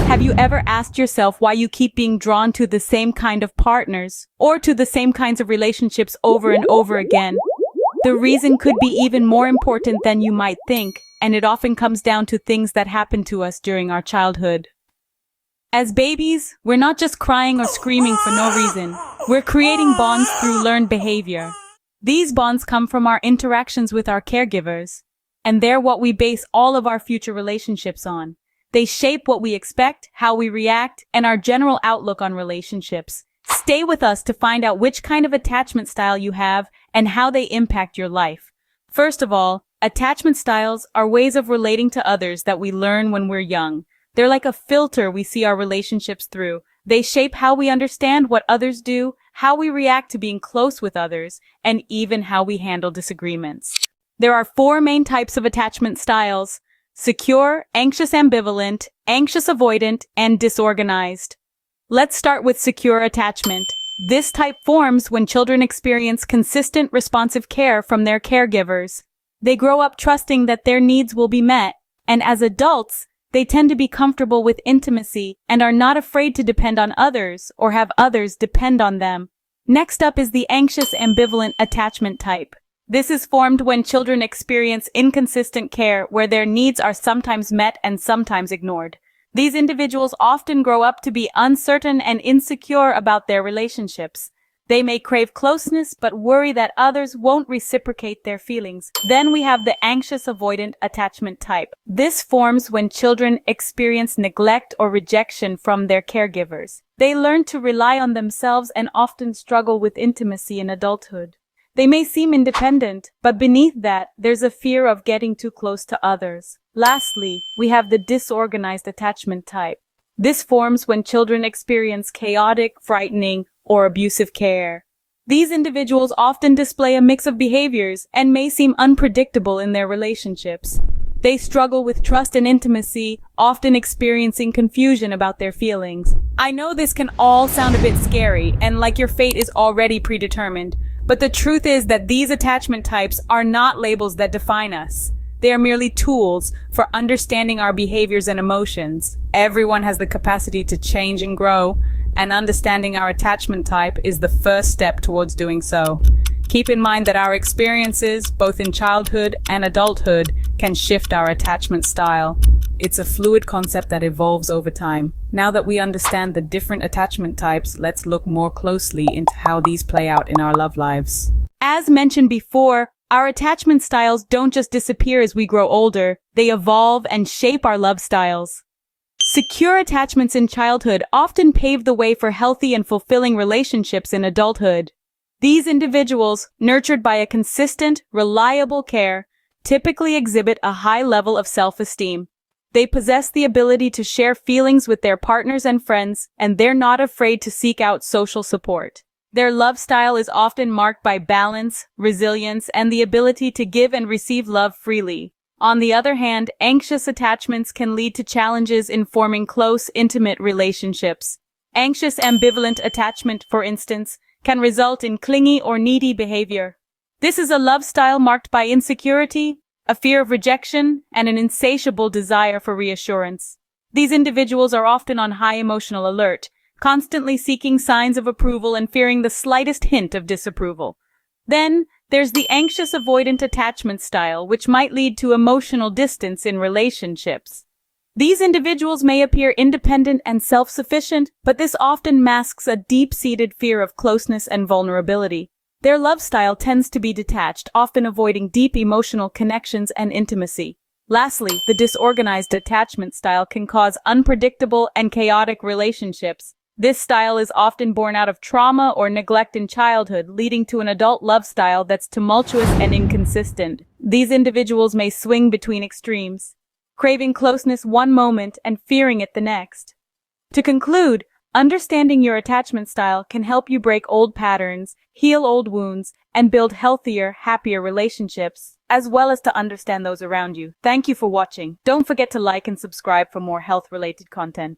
Have you ever asked yourself why you keep being drawn to the same kind of partners or to the same kinds of relationships over and over again? The reason could be even more important than you might think, and it often comes down to things that happen to us during our childhood. As babies, we're not just crying or screaming for no reason. We're creating bonds through learned behavior. These bonds come from our interactions with our caregivers, and they're what we base all of our future relationships on. They shape what we expect, how we react, and our general outlook on relationships. Stay with us to find out which kind of attachment style you have and how they impact your life. First of all, attachment styles are ways of relating to others that we learn when we're young. They're like a filter we see our relationships through. They shape how we understand what others do, how we react to being close with others, and even how we handle disagreements. There are 4 main types of attachment styles: secure, anxious ambivalent, anxious avoidant, and disorganized. Let's start with secure attachment. This type forms when children experience consistent, responsive care from their caregivers. They grow up trusting that their needs will be met, and as adults, they tend to be comfortable with intimacy and are not afraid to depend on others or have others depend on them. Next up is the anxious ambivalent attachment type. This is formed when children experience inconsistent care where their needs are sometimes met and sometimes ignored. These individuals often grow up to be uncertain and insecure about their relationships. They may crave closeness but worry that others won't reciprocate their feelings. Then we have the anxious avoidant attachment type. This forms when children experience neglect or rejection from their caregivers. They learn to rely on themselves and often struggle with intimacy in adulthood. They may seem independent, but beneath that, there's a fear of getting too close to others. Lastly, we have the disorganized attachment type. This forms when children experience chaotic, frightening, or abusive care. These individuals often display a mix of behaviors and may seem unpredictable in their relationships. They struggle with trust and intimacy, often experiencing confusion about their feelings. I know this can all sound a bit scary and like your fate is already predetermined, but the truth is that these attachment types are not labels that define us. They are merely tools for understanding our behaviors and emotions. Everyone has the capacity to change and grow, and understanding our attachment type is the first step towards doing so. Keep in mind that our experiences, both in childhood and adulthood, can shift our attachment style. It's a fluid concept that evolves over time. Now that we understand the different attachment types, let's look more closely into how these play out in our love lives. As mentioned before, our attachment styles don't just disappear as we grow older, they evolve and shape our love styles. Secure attachments in childhood often pave the way for healthy and fulfilling relationships in adulthood. These individuals, nurtured by a consistent, reliable care, typically exhibit a high level of self-esteem. They possess the ability to share feelings with their partners and friends, and they're not afraid to seek out social support. Their love style is often marked by balance, resilience, and the ability to give and receive love freely. On the other hand, anxious attachments can lead to challenges in forming close, intimate relationships. Anxious ambivalent attachment, for instance, can result in clingy or needy behavior. This is a love style marked by insecurity, a fear of rejection, and an insatiable desire for reassurance. These individuals are often on high emotional alert, constantly seeking signs of approval and fearing the slightest hint of disapproval. Then, there's the anxious avoidant attachment style, which might lead to emotional distance in relationships. These individuals may appear independent and self-sufficient, but this often masks a deep-seated fear of closeness and vulnerability. Their love style tends to be detached, often avoiding deep emotional connections and intimacy. Lastly, the disorganized attachment style can cause unpredictable and chaotic relationships. This style is often born out of trauma or neglect in childhood, leading to an adult love style that's tumultuous and inconsistent. These individuals may swing between extremes, craving closeness one moment and fearing it the next. To conclude, understanding your attachment style can help you break old patterns, heal old wounds, and build healthier, happier relationships, as well as to understand those around you. Thank you for watching. Don't forget to like and subscribe for more health-related content.